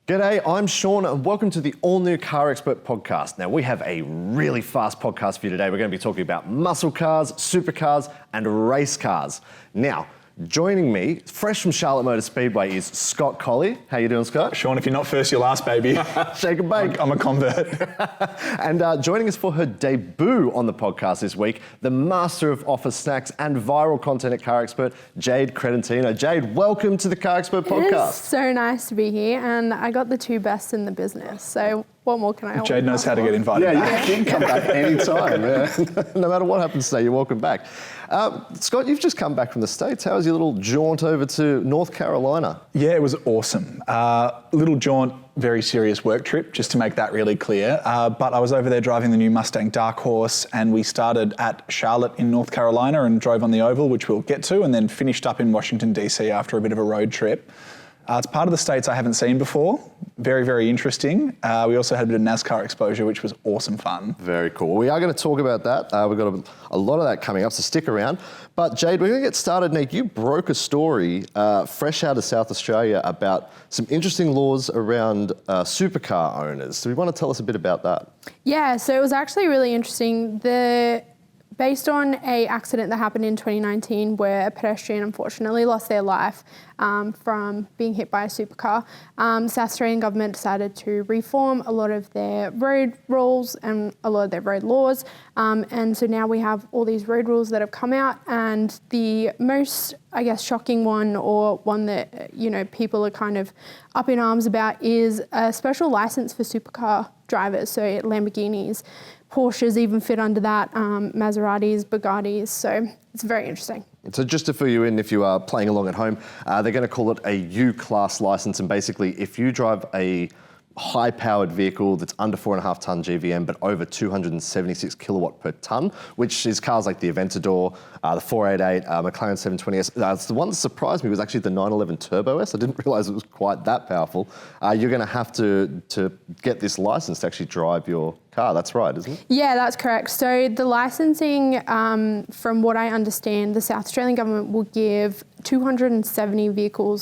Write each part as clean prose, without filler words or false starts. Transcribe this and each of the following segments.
G'day, I'm Sean and welcome to the all-new CarExpert podcast. Now we have a really fast podcast for you today. We're going to be talking about muscle cars, supercars and race cars. Now, joining me, fresh from Charlotte Motor Speedway, is Scott Collie. How you doing, Scott? Sean, if you're not first, you're last, baby. Shake and bake. I'm a convert. And joining us for her debut on the podcast this week, the master of office snacks and viral content at CarExpert, Jade Credentino. Jade, welcome to the CarExpert podcast. It is so nice to be here, and I got the two best in the business, so what more can I Jade knows how to get invited back. You can come back anytime. No matter what happens today, you're welcome back. Scott, you've just come back from the States. How was your little jaunt over to North Carolina? Yeah, it was awesome. Little jaunt, very serious work trip, just to make that really clear. But I was over there driving the new Mustang Dark Horse, and we started at Charlotte in North Carolina and drove on the Oval, which we'll get to, and then finished up in Washington, DC after a bit of a road trip. It's part of the States I haven't seen before. Very, very interesting. We also had a bit of NASCAR exposure, which was awesome fun. Very cool. We are going to talk about that. We've got a lot of that coming up, so stick around. But Jade, we're going to get started. Nick, you broke a story fresh out of South Australia about some interesting laws around supercar owners. So we want to tell us a bit about that. Yeah, so it was actually really interesting. Based on an accident that happened in 2019 where a pedestrian unfortunately lost their life from being hit by a supercar, the South Australian government decided to reform a lot of their road rules and a lot of their road laws. And so now we have all these road rules that have come out, and the most, I guess, shocking one, or one that, people are kind of up in arms about, is a special license for supercar drivers. So Lamborghinis, Porsches even fit under that, Maseratis, Bugattis, so it's very interesting. So just to fill you in, if you are playing along at home, they're going to call it a U-Class license, and basically if you drive a high-powered vehicle that's under 4.5 tonne GVM but over 276 kilowatt per tonne, which is cars like the Aventador, the 488, McLaren 720S. The one that surprised me was actually the 911 Turbo S. I didn't realise it was quite that powerful. You're going to have to get this licence to actually drive your car. That's right, isn't it? Yeah, that's correct. So the licensing, from what I understand, the South Australian government will give 270 vehicle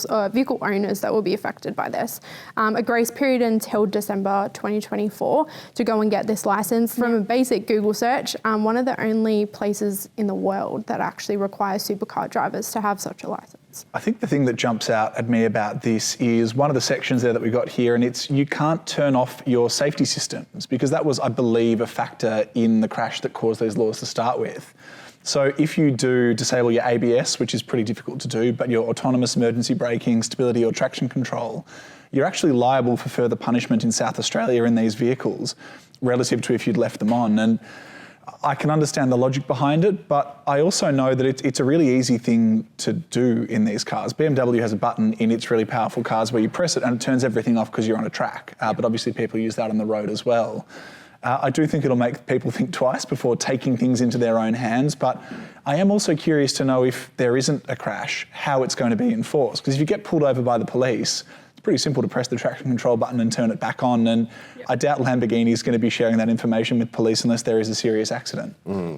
owners that will be affected by this a grace period until December 2024 to go and get this license. From a basic Google search, one of the only places in the world that actually requires supercar drivers to have such a license. I think the thing that jumps out at me about this is one of the sections there that we got here, and it's you can't turn off your safety systems, because that was, I believe, a factor in the crash that caused these laws to start with. So if you do disable your ABS, which is pretty difficult to do, but your autonomous emergency braking, stability or traction control, you're actually liable for further punishment in South Australia in these vehicles relative to if you'd left them on. And I can understand the logic behind it, but I also know that it's a really easy thing to do in these cars. BMW has a button in its really powerful cars where you press it and it turns everything off because you're on a track. But obviously people use that on the road as well. I do think it'll make people think twice before taking things into their own hands, but I am also curious to know, if there isn't a crash, how it's going to be enforced. Because if you get pulled over by the police, it's pretty simple to press the traction control button and turn it back on, and I doubt Lamborghini is going to be sharing that information with police unless there is a serious accident.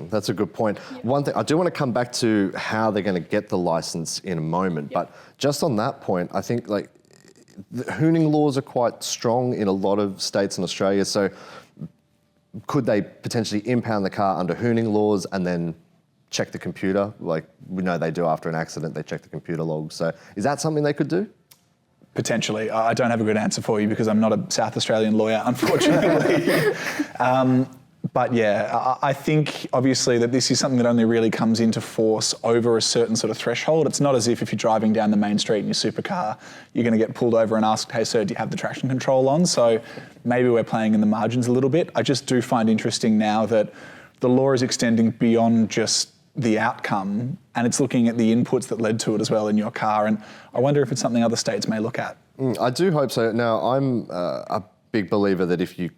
That's a good point. One thing, I do want to come back to how they're going to get the licence in a moment, but just on that point, I think the hooning laws are quite strong in a lot of states in Australia, so could they potentially impound the car under hooning laws and then check the computer? Like we know they do after an accident, they check the computer logs. So is that something they could do? Potentially. I don't have a good answer for you because I'm not a South Australian lawyer, unfortunately. But yeah, I think obviously that this is something that only really comes into force over a certain sort of threshold. It's not as if you're driving down the main street in your supercar, you're going to get pulled over and asked, hey sir, do you have the traction control on? So maybe we're playing in the margins a little bit. I just do find interesting now that the law is extending beyond just the outcome, and it's looking at the inputs that led to it as well in your car. And I wonder if it's something other states may look at. I do hope so. Now, I'm a big believer that if you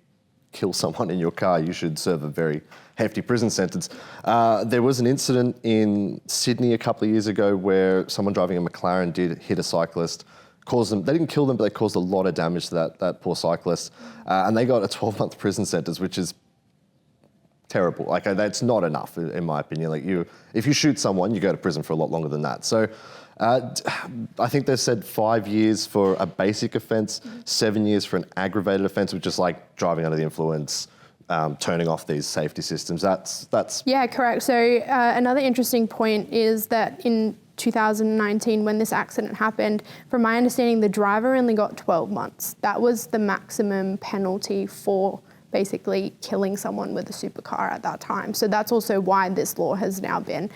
kill someone in your car, you should serve a very hefty prison sentence. There was an incident in Sydney a couple of years ago where someone driving a McLaren did hit a cyclist, caused them, they didn't kill them, but they caused a lot of damage to that poor cyclist. And they got a 12-month prison sentence, which is terrible. That's not enough, in my opinion. If you shoot someone, you go to prison for a lot longer than that. So I think they said 5 years for a basic offence, 7 years for an aggravated offence, which is like driving under the influence, turning off these safety systems. That's Yeah, correct. So another interesting point is that in 2019, when this accident happened, from my understanding, the driver only got 12 months. That was the maximum penalty for basically killing someone with a supercar at that time. So that's also why this law has now been,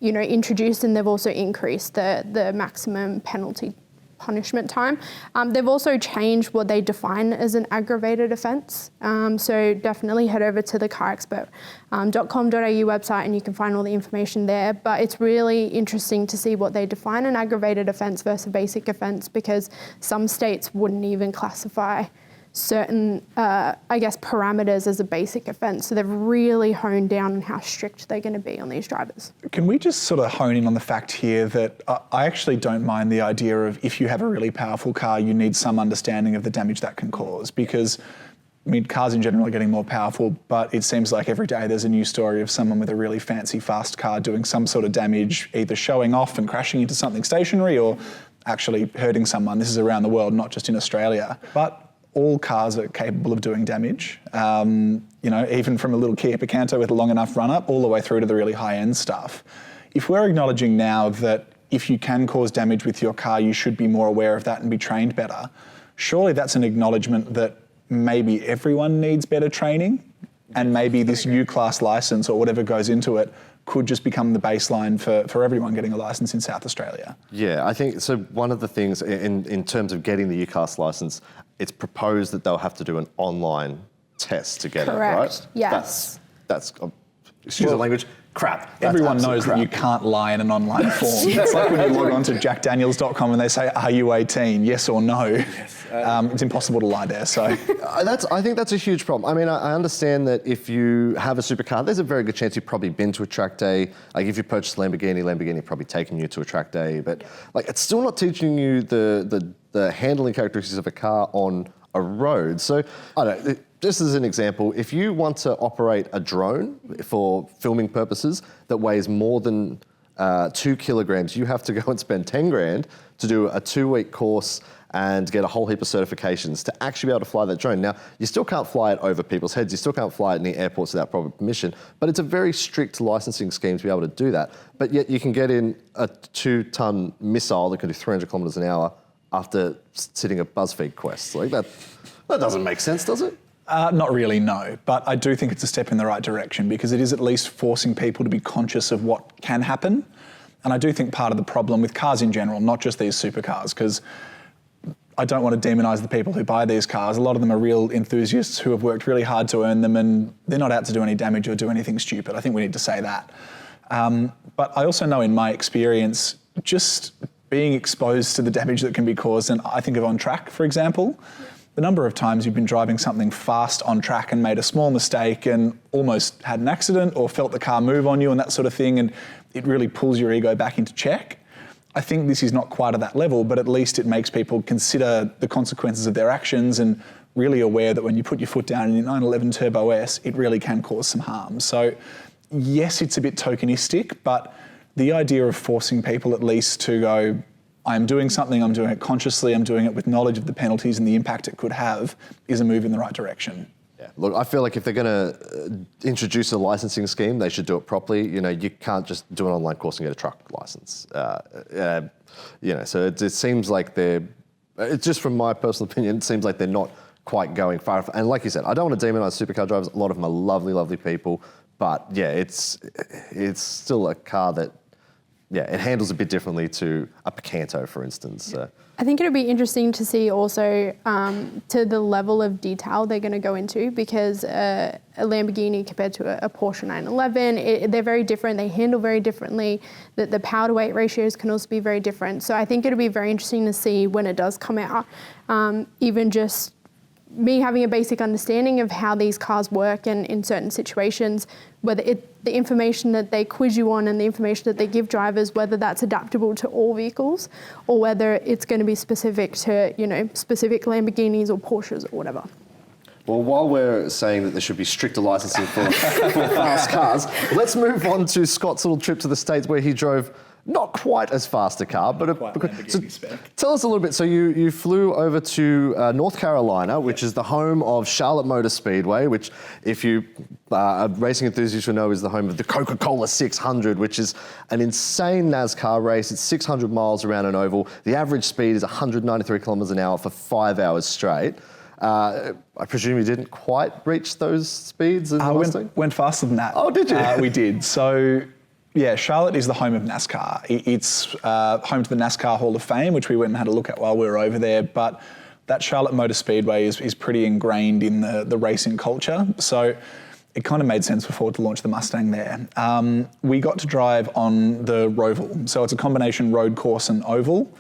introduced, and they've also increased the maximum penalty punishment time. They've also changed what they define as an aggravated offence. So definitely head over to the CarExpert.com.au website and you can find all the information there. But it's really interesting to see what they define an aggravated offence versus a basic offence, because some states wouldn't even classify certain, parameters as a basic offence. So they've really honed down on how strict they're going to be on these drivers. Can we just sort of hone in on the fact here that I actually don't mind the idea of, if you have a really powerful car, you need some understanding of the damage that can cause, because cars in general are getting more powerful, but it seems like every day there's a new story of someone with a really fancy, fast car doing some sort of damage, either showing off and crashing into something stationary or actually hurting someone. This is around the world, not just in Australia. But all cars are capable of doing damage, even from a little Kia Picanto with a long enough run-up all the way through to the really high-end stuff. If we're acknowledging now that if you can cause damage with your car, you should be more aware of that and be trained better, surely that's an acknowledgement that maybe everyone needs better training, and maybe this U-Class licence or whatever goes into it could just become the baseline for everyone getting a licence in South Australia. Yeah, I think so. One of the things in terms of getting the U-Class licence, it's proposed that they'll have to do an online test to get it, right? Yes. That's excuse the language, crap. Everyone knows that you can't lie in an online form. It's like when you log on to jackdaniels.com and they say, are you 18? Yes or no? Yes. It's impossible to lie there. So I think that's a huge problem. I mean, I understand that if you have a supercar, there's a very good chance you've probably been to a track day. Like if you purchased a Lamborghini probably taken you to a track day. But like, it's still not teaching you the handling characteristics of a car on a road. So I don't know. Just as an example, if you want to operate a drone for filming purposes that weighs more than 2 kilograms, you have to go and spend 10 grand to do a 2-week course and get a whole heap of certifications to actually be able to fly that drone. Now, you still can't fly it over people's heads. You still can't fly it in the airports without proper permission, but it's a very strict licensing scheme to be able to do that. But yet you can get in a 2-ton missile that can do 300 kilometers an hour after sitting a BuzzFeed quest. Like that doesn't make sense, does it? Not really, no. But I do think it's a step in the right direction, because it is at least forcing people to be conscious of what can happen. And I do think part of the problem with cars in general, not just these supercars, because I don't want to demonise the people who buy these cars. A lot of them are real enthusiasts who have worked really hard to earn them, and they're not out to do any damage or do anything stupid. I think we need to say that. But I also know in my experience, just being exposed to the damage that can be caused, and I think of on track, for example, the number of times you've been driving something fast on track and made a small mistake and almost had an accident or felt the car move on you and that sort of thing, and it really pulls your ego back into check. I think this is not quite at that level, but at least it makes people consider the consequences of their actions and really aware that when you put your foot down in your 911 Turbo S, it really can cause some harm. So yes, it's a bit tokenistic, but the idea of forcing people at least to go, I'm doing something, I'm doing it consciously, I'm doing it with knowledge of the penalties and the impact it could have, is a move in the right direction. Yeah. Look, I feel like if they're going to introduce a licensing scheme, they should do it properly. You can't just do an online course and get a truck license. So it seems like it's just from my personal opinion, it seems like they're not quite going far enough. And like you said, I don't want to demonise supercar drivers. A lot of them are lovely, lovely people. But yeah, it's still a car that, it handles a bit differently to a Picanto, for instance. I think it'll be interesting to see also to the level of detail they're going to go into, because a Lamborghini compared to a Porsche 911, they're very different. They handle very differently. The power to weight ratios can also be very different. So I think it'll be very interesting to see when it does come out, even just me having a basic understanding of how these cars work and in certain situations, whether the information that they quiz you on and the information that they give drivers, whether that's adaptable to all vehicles or whether it's going to be specific to, specific Lamborghinis or Porsches or whatever. Well, while we're saying that there should be stricter licensing for fast cars, let's move on to Scott's little trip to the States where he drove not quite as fast a car, but so spec. tell us a little bit. So you flew over to North Carolina, which is the home of Charlotte Motor Speedway, which, if you are racing enthusiasts will know, is the home of the Coca-Cola 600, which is an insane NASCAR race. It's 600 miles around an oval. The average speed is 193 kilometers an hour for 5 hours straight. I presume you didn't quite reach those speeds in the Mustang? Went faster than that. Oh, did you? We did. So, yeah, Charlotte is the home of NASCAR. It's home to the NASCAR Hall of Fame, which we went and had a look at while we were over there. But that Charlotte Motor Speedway is pretty ingrained in the racing culture. So it kind of made sense for Ford to launch the Mustang there. We got to drive on the Roval. So it's a combination road course and oval.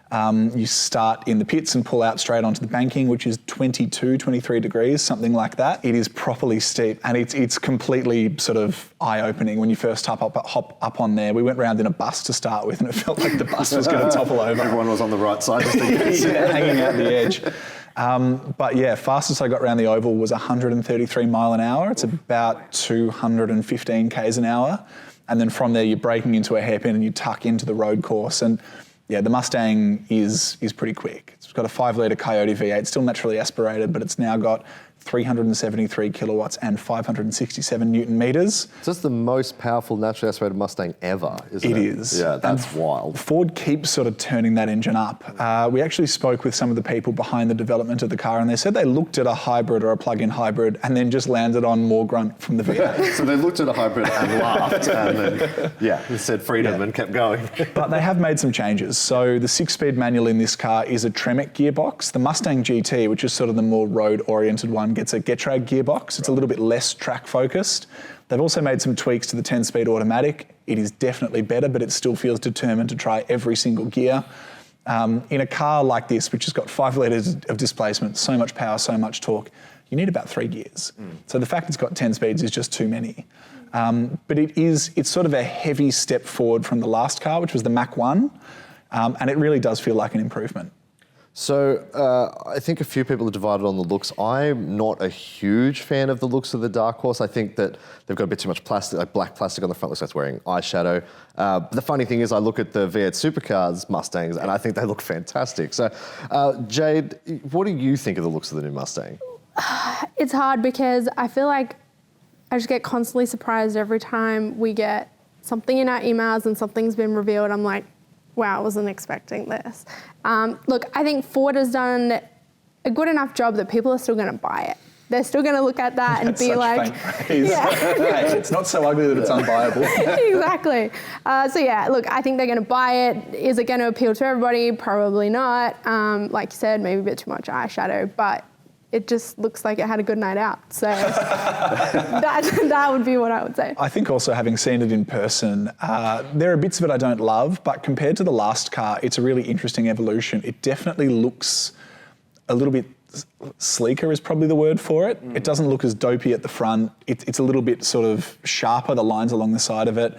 You start in the pits and pull out straight onto the banking, which is 22, 23 degrees, something like that. It is properly steep, and it's completely sort of eye-opening when you first hop up on there. We went round in a bus to start with, and it felt like the bus was going to topple over. Everyone was on the right side, just in case. Yeah, hanging out the edge. But yeah, fastest I got around the oval was 133 mile an hour. It's about 215 k's an hour. And then from there, you're braking into a hairpin and you tuck into the road course. And yeah, the Mustang is pretty quick. It's got a 5-litre Coyote V8, still naturally aspirated, but it's now got 373 kilowatts and 567 Newton meters. So it's the most powerful naturally aspirated Mustang ever, isn't it? It is. Yeah, that's wild. Ford keeps sort of turning that engine up. We actually spoke with some of the people behind the development of the car, and they said they looked at a hybrid or a plug-in hybrid and then just landed on more grunt from the V8. So they looked at a hybrid and laughed and then, said freedom and kept going. But they have made some changes. So the 6-speed manual in this car is a Tremec gearbox. The Mustang GT, which is sort of the more road-oriented one, gets a Getrag gearbox. It's a little bit less track-focused. They've also made some tweaks to the 10-speed automatic. It is definitely better, but it still feels determined to try every single gear. In a car like this, which has got 5 litres of displacement, so much power, so much torque, you need about 3 gears. So the fact it's got 10 speeds is just too many. But it's sort of a heavy step forward from the last car, which was the Mach 1, and it really does feel like an improvement. So I think a few people are divided on the looks. I'm not a huge fan of the looks of the Dark Horse. I think that they've got a bit too much plastic, like black plastic on the front, looks like it's wearing eyeshadow. But the funny thing is I look at the V8 Supercars Mustangs and I think they look fantastic. So Jade, what do you think of the looks of the new Mustang? It's hard because I feel like I just get constantly surprised every time we get something in our emails and something's been revealed. I'm like, wow, I wasn't expecting this. Look, I think Ford has done a good enough job that people are still going to buy it. They're still going to look at that and be like, yeah. Hey, it's not so ugly that it's unbuyable. Exactly. So yeah, look, I think they're going to buy it. Is it going to appeal to everybody? Probably not. Like you said, maybe a bit too much eyeshadow, but it just looks like it had a good night out. So that would be what I would say. I think also having seen it in person, there are bits of it I don't love, but compared to the last car, it's a really interesting evolution. It definitely looks a little bit sleeker is probably the word for it. It doesn't look as dopey at the front. It's a little bit sort of sharper, the lines along the side of it.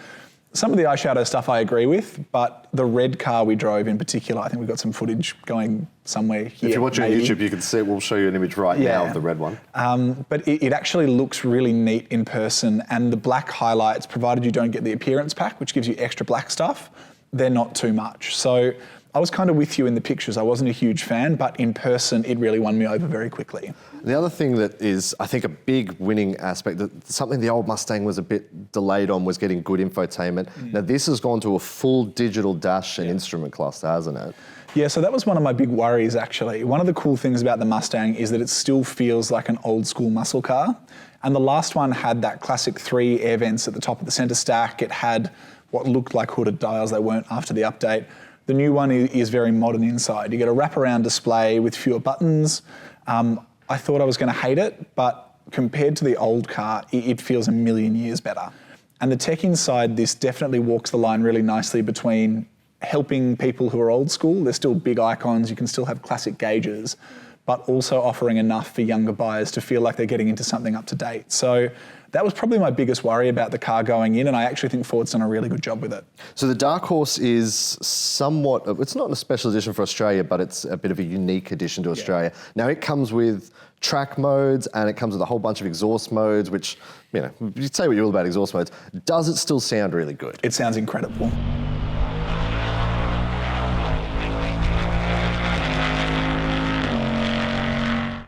Some of the eyeshadow stuff I agree with, but the red car we drove in particular, I think we've got some footage going somewhere here. If you're watching on YouTube, you can see, we'll show you an image right now of the red one. But it actually looks really neat in person, and the black highlights, provided you don't get the appearance pack, which gives you extra black stuff, they're not too much. So I was kind of with you in the pictures. I wasn't a huge fan, but in person, it really won me over very quickly. The other thing that is, I think, a big winning aspect, something the old Mustang was a bit delayed on, was getting good infotainment. Now, this has gone to a full digital dash and instrument cluster, hasn't it? Yeah, so that was one of my big worries, actually. One of the cool things about the Mustang is that it still feels like an old school muscle car. And the last one had that classic 3 air vents at the top of the centre stack. It had what looked like hooded dials. They weren't after the update. The new one is very modern inside. You get a wraparound display with fewer buttons. I thought I was going to hate it, but compared to the old car, it feels a million years better. And the tech inside this definitely walks the line really nicely between helping people who are old school. They're still big icons. You can still have classic gauges, but also offering enough for younger buyers to feel like they're getting into something up to date. So that was probably my biggest worry about the car going in, and I actually think Ford's done a really good job with it. So the Dark Horse is somewhat, it's not a special edition for Australia, but it's a bit of a unique addition to Australia. Now, it comes with track modes and it comes with a whole bunch of exhaust modes, which, you know, you say what you will about exhaust modes. Does it still sound really good? It sounds incredible.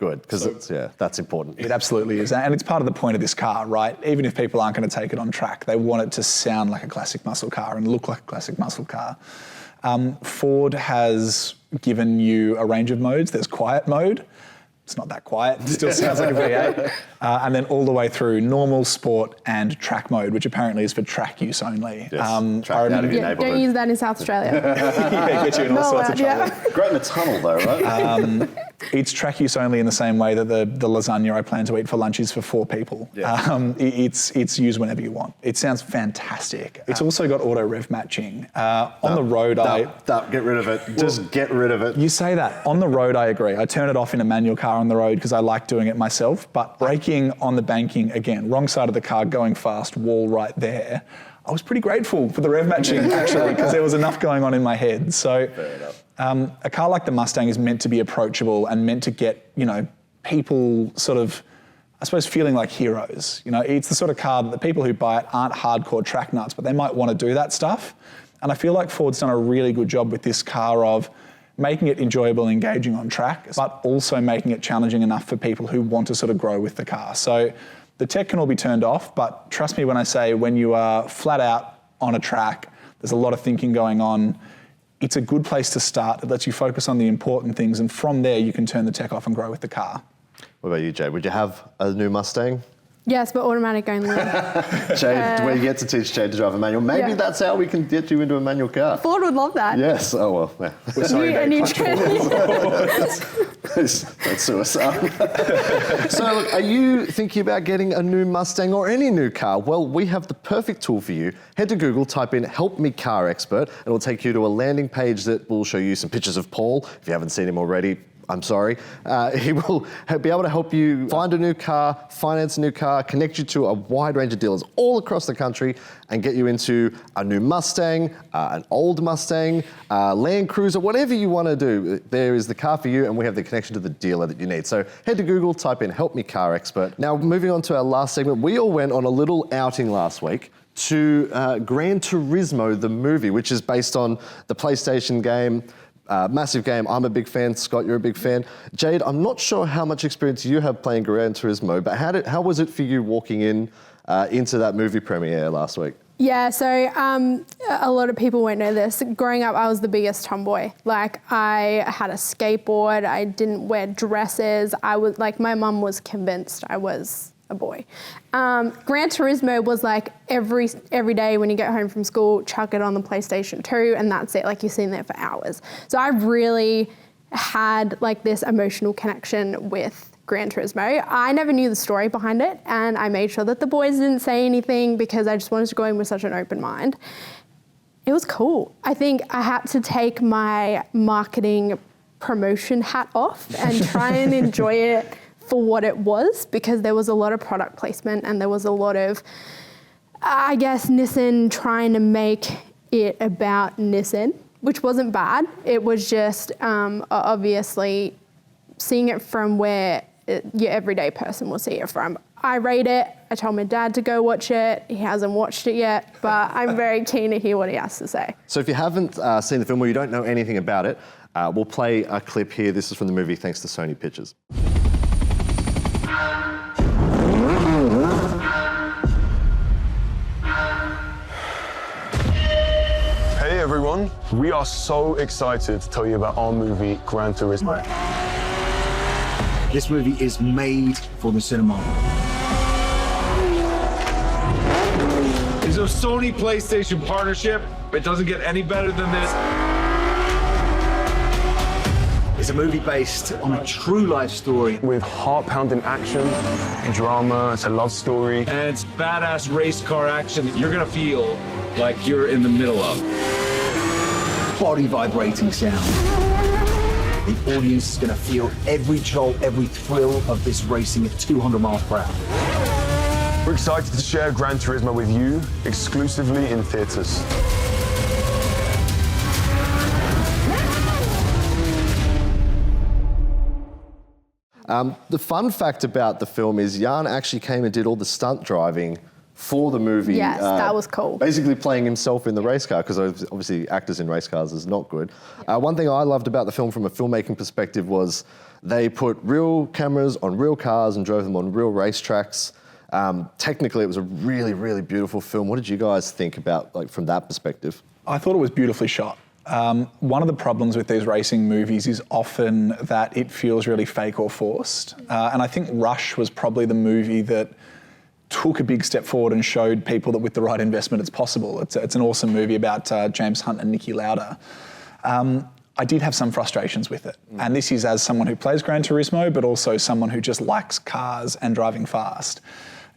Good, because that's important. It absolutely is. And it's part of the point of this car, right? Even if people aren't going to take it on track, they want it to sound like a classic muscle car and look like a classic muscle car. Ford has given you a range of modes. There's quiet mode. It's not that quiet. It still sounds like a V8. And then all the way through normal, sport, and track mode, which apparently is for track use only. Yes, track out of your neighbourhood. Don't use that in South Australia. Yeah, get you in all sorts of trouble. Great in a tunnel though, right? It's track use only in the same way that the lasagna I plan to eat for lunch is for 4 people. Yeah. It's used whenever you want. It sounds fantastic. It's also got auto rev matching. On the road, get rid of it. Just get rid of it. You say that. On the road, I agree. I turn it off in a manual car on the road because I like doing it myself. But braking on the banking, again, wrong side of the car, going fast, wall right there. I was pretty grateful for the rev matching actually because there was enough going on in my head. So. Fair enough. A car like the Mustang is meant to be approachable and meant to get, people sort of, I suppose, feeling like heroes. It's the sort of car that the people who buy it aren't hardcore track nuts, but they might want to do that stuff. And I feel like Ford's done a really good job with this car of making it enjoyable and engaging on track, but also making it challenging enough for people who want to sort of grow with the car. So the tech can all be turned off, but trust me when I say when you are flat out on a track, there's a lot of thinking going on. It's a good place to start. It lets you focus on the important things, and from there you can turn the tech off and grow with the car. What about you, Jade? Would you have a new Mustang? Yes, but automatic only. Jade, where you get to teach Jade to drive a manual. Maybe that's how we can get you into a manual car. Ford would love that. Yes. Oh, well. Yeah. We're sorry, A new That's suicide. So, look, are you thinking about getting a new Mustang or any new car? Well, we have the perfect tool for you. Head to Google, type in "Help Me Car Expert." It'll take you to a landing page that will show you some pictures of Paul. If you haven't seen him already, I'm sorry. He will be able to help you find a new car, finance a new car, connect you to a wide range of dealers all across the country and get you into a new Mustang, an old Mustang, Land Cruiser, whatever you want to do. There is the car for you and we have the connection to the dealer that you need. So head to Google, type in "Help Me Car Expert." Now, moving on to our last segment, we all went on a little outing last week to Gran Turismo, the movie, which is based on the PlayStation game. Massive game. I'm a big fan. Scott, you're a big fan. Jade, I'm not sure how much experience you have playing Gran Turismo, but how was it for you walking into that movie premiere last week? Yeah, so a lot of people won't know this. Growing up, I was the biggest tomboy. Like, I had a skateboard. I didn't wear dresses. I was like, my mum was convinced I was a boy. Gran Turismo was like every day when you get home from school, chuck it on the PlayStation 2 and that's it. Like, you're sitting there for hours. So I really had like this emotional connection with Gran Turismo. I never knew the story behind it and I made sure that the boys didn't say anything because I just wanted to go in with such an open mind. It was cool. I think I had to take my marketing promotion hat off and try and enjoy it for what it was, because there was a lot of product placement and there was a lot of, I guess, Nissan trying to make it about Nissan, which wasn't bad. It was just obviously seeing it from where your everyday person will see it from. I rate it. I told my dad to go watch it. He hasn't watched it yet, but I'm very keen to hear what he has to say. So if you haven't seen the film or you don't know anything about it, we'll play a clip here. This is from the movie thanks to Sony Pictures. Hey everyone, we are so excited to tell you about our movie, Gran Turismo. This movie is made for the cinema. It's a Sony PlayStation partnership. It doesn't get any better than this. It's a movie based on a true life story. With heart-pounding action, drama, it's a love story. And it's badass race car action that you're gonna feel like you're in the middle of. Body vibrating sound. The audience is gonna feel every jolt, every thrill of this racing at 200 miles per hour. We're excited to share Gran Turismo with you exclusively in theaters. The fun fact about the film is Jan actually came and did all the stunt driving for the movie. Yes, that was cool. Basically playing himself in the race car, because obviously actors in race cars is not good. One thing I loved about the film from a filmmaking perspective was they put real cameras on real cars and drove them on real racetracks. Technically, it was a really, really beautiful film. What did you guys think about, like, from that perspective? I thought it was beautifully shot. One of the problems with these racing movies is often that it feels really fake or forced. And I think Rush was probably the movie that took a big step forward and showed people that with the right investment it's possible. It's an awesome movie about James Hunt and Niki Lauda. I did have some frustrations with it. And this is as someone who plays Gran Turismo, but also someone who just likes cars and driving fast.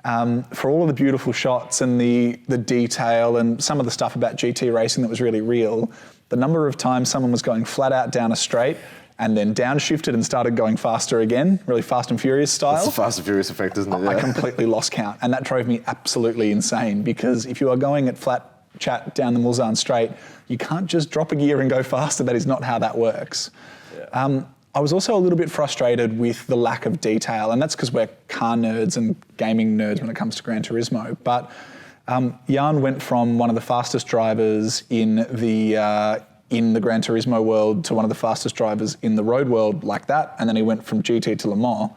For all of the beautiful shots and the detail and some of the stuff about GT racing that was really real, the number of times someone was going flat out down a straight and then downshifted and started going faster again, really Fast and Furious style. It's the Fast and Furious effect, isn't it? Yeah. I completely lost count. And that drove me absolutely insane, because if you are going at flat chat down the Mulsanne straight, you can't just drop a gear and go faster. That is not how that works. Yeah. I was also a little bit frustrated with the lack of detail, and that's because we're car nerds and gaming nerds when it comes to Gran Turismo. But Jan went from one of the fastest drivers in the Gran Turismo world to one of the fastest drivers in the road world like that, and then he went from GT to Le Mans.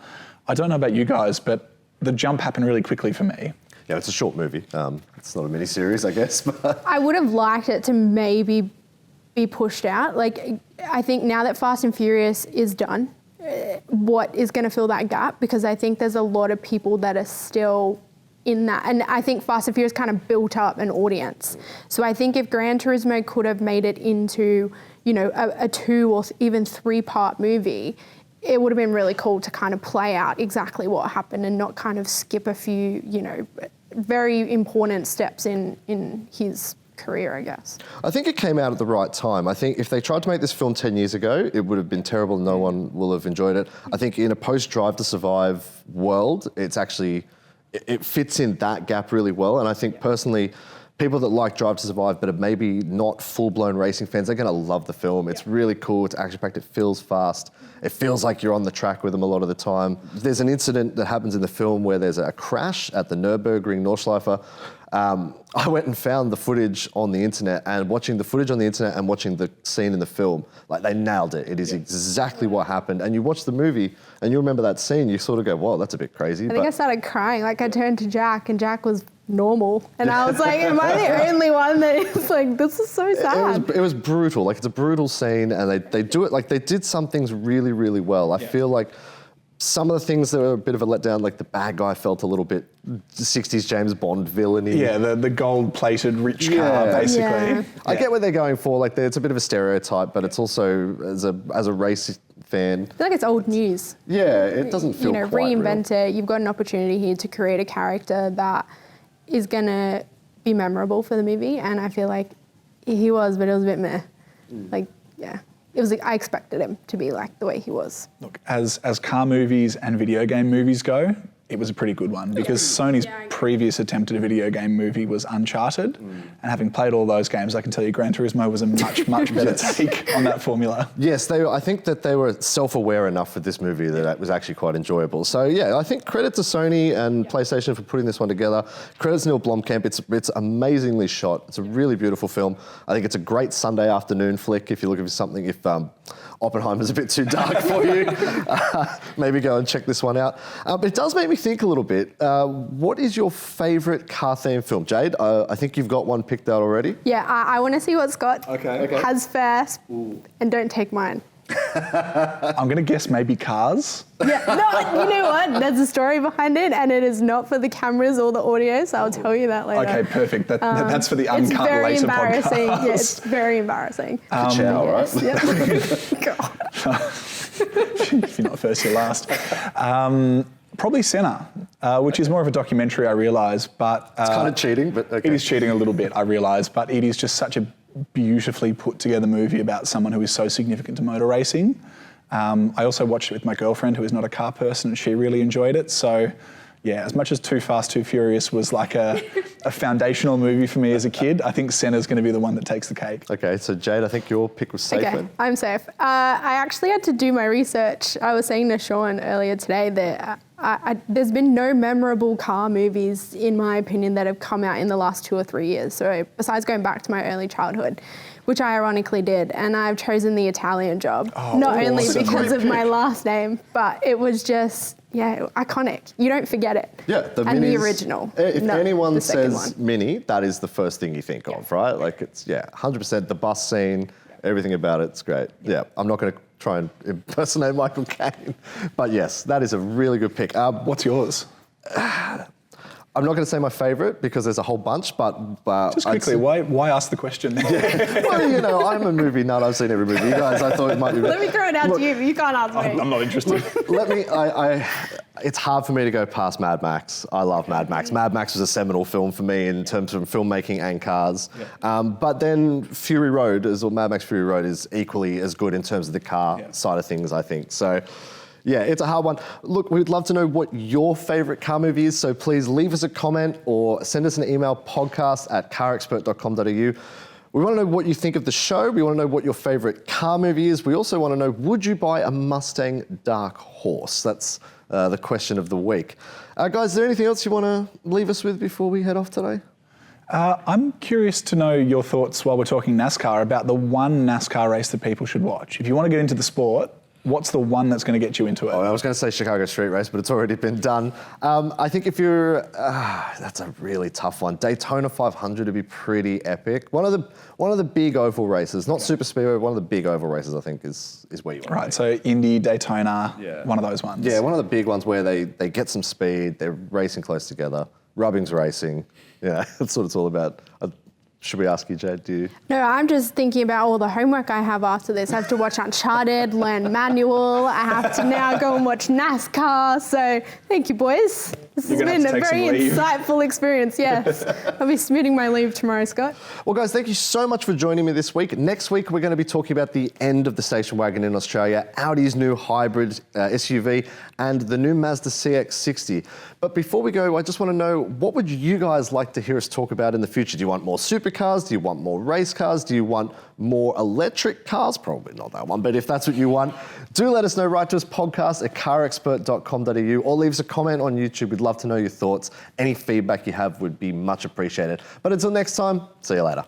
I don't know about you guys, but the jump happened really quickly for me. Yeah, it's a short movie. It's not a mini-series, I guess. But I would have liked it to maybe be pushed out. Like, I think now that Fast and Furious is done, what is going to fill that gap? Because I think there's a lot of people that are still in that. And I think Fast and Furious kind of built up an audience. So I think if Gran Turismo could have made it into, you know, a 2 or even 3-part movie, it would have been really cool to kind of play out exactly what happened and not kind of skip a few, you know, very important steps in his career, I guess. I think it came out at the right time. I think if they tried to make this film 10 years ago, it would have been terrible. No one will have enjoyed it. I think in a post-Drive to Survive world, it's actually, it fits in that gap really well. And I think personally, people that like Drive to Survive but are maybe not full-blown racing fans, they're going to love the film. It's really cool. It's action-packed. It feels fast. It feels like you're on the track with them a lot of the time. There's an incident that happens in the film where there's a crash at the Nürburgring Nordschleife. I went and found the footage on the internet, and watching the footage on the internet and watching the scene in the film, like, they nailed it. It is exactly what happened. And you watch the movie and you remember that scene, you sort of go, whoa, that's a bit crazy. I think I started crying. Like, I turned to Jack and Jack was normal. And I was like, am I the only one that is like, this is so sad? It was brutal. Like, it's a brutal scene, and they do it, like, they did some things really, really well. I feel like some of the things that were a bit of a letdown, like the bad guy felt a little bit 60s James Bond villain-y. Yeah, the gold-plated rich car, basically. Yeah. I get what they're going for. Like, it's a bit of a stereotype, but it's also, as a race fan, I feel like it's old news. yeah, it doesn't feel quite reinvent it. You've got an opportunity here to create a character that is going to be memorable for the movie, and I feel like he was, but it was a bit meh. Like, yeah. It was like, I expected him to be like the way he was. Look, as car movies and video game movies go, it was a pretty good one, because Sony's previous attempt at a video game movie was Uncharted. And having played all those games, I can tell you Gran Turismo was a much, much better take on that formula. Yes, I think that they were self-aware enough with this movie that it was actually quite enjoyable. So yeah, I think credit to Sony and PlayStation for putting this one together. Credit to Neil Blomkamp. It's amazingly shot. It's a really beautiful film. I think it's a great Sunday afternoon flick if you're looking for something. If Oppenheimer's a bit too dark for you, maybe go and check this one out. But it does make me think a little bit. What is your favourite car-themed film? Jade, I think you've got one picked out already. Yeah, I want to see what Scott has first, and don't take mine. I'm going to guess maybe Cars. Yeah, no, you know what? There's a story behind it, and it is not for the cameras or the audio, so I'll tell you that later. Okay, perfect. That's for the Uncut Later podcast. It's very embarrassing. Yeah, it's very embarrassing. Ciao, right? Yep. God. If you're not first, you're last. Probably Senna, which is more of a documentary, I realise, but... it's kind of cheating, but okay. It is cheating a little bit, I realise, but it is just such a beautifully put together movie about someone who is so significant to motor racing. I also watched it with my girlfriend, who is not a car person, and she really enjoyed it. So, yeah, as much as Too Fast, Too Furious was like a foundational movie for me as a kid, I think Senna's going to be the one that takes the cake. Okay, so Jade, I think your pick was safe. Okay, I'm safe. I actually had to do my research. I was saying to Sean earlier today that there's been no memorable car movies, in my opinion, that have come out in the last 2 or 3 years. So besides going back to my early childhood, which I ironically did, and I've chosen The Italian Job, not only because of my last name, but it was just, iconic. You don't forget it. Yeah, and the original. If anyone the second says one. Mini, that is the first thing you think of, right? Like it's 100% the bus scene, everything about it's great. Yeah, I'm not going to try and impersonate Michael Caine, but yes, that is a really good pick. What's yours? I'm not going to say my favourite because there's a whole bunch, but just quickly, why ask the question? Well, I'm a movie nut. I've seen every movie. You guys, I thought it might be. Let me throw it out to you. You can't ask me. I'm not interested. It's hard for me to go past Mad Max. I love Mad Max. Mad Max was a seminal film for me in terms of filmmaking and cars. Yeah. But then Mad Max Fury Road is equally as good in terms of the car side of things, I think. So. Yeah, it's a hard one. Look, we'd love to know what your favourite car movie is, so please leave us a comment or send us an email, podcast@carexpert.com.au. We want to know what you think of the show. We want to know what your favourite car movie is. We also want to know, would you buy a Mustang Dark Horse? That's the question of the week. Guys, is there anything else you want to leave us with before we head off today? I'm curious to know your thoughts while we're talking NASCAR about the one NASCAR race that people should watch. If you want to get into the sport, what's the one that's going to get you into it? I was going to say Chicago Street Race, but it's already been done. I think if you're, that's a really tough one. Daytona 500 would be pretty epic. One of the big oval races, not super speedway, one of the big oval races, I think, is where you want to Right, so Indy, Daytona, one of those ones. Yeah, one of the big ones where they get some speed, they're racing close together, rubbing's racing. Yeah, that's what it's all about. Should we ask you, Jade? Do you? No, I'm just thinking about all the homework I have after this. I have to watch Uncharted, learn manual. I have to now go and watch NASCAR. So thank you, boys. This has been a very insightful experience. Yes, I'll be submitting my leave tomorrow, Scott. Well, guys, thank you so much for joining me this week. Next week, we're going to be talking about the end of the station wagon in Australia, Audi's new hybrid SUV, and the new Mazda CX-60. But before we go, I just want to know, what would you guys like to hear us talk about in the future? Do you want more supercars? Do you want more race cars? Do you want more electric cars? Probably not that one, but if that's what you want, do let us know. Write to us, podcast@carexpert.com.au, or leave us a comment on YouTube. We'd love to know your thoughts. Any feedback you have would be much appreciated. But until next time, see you later.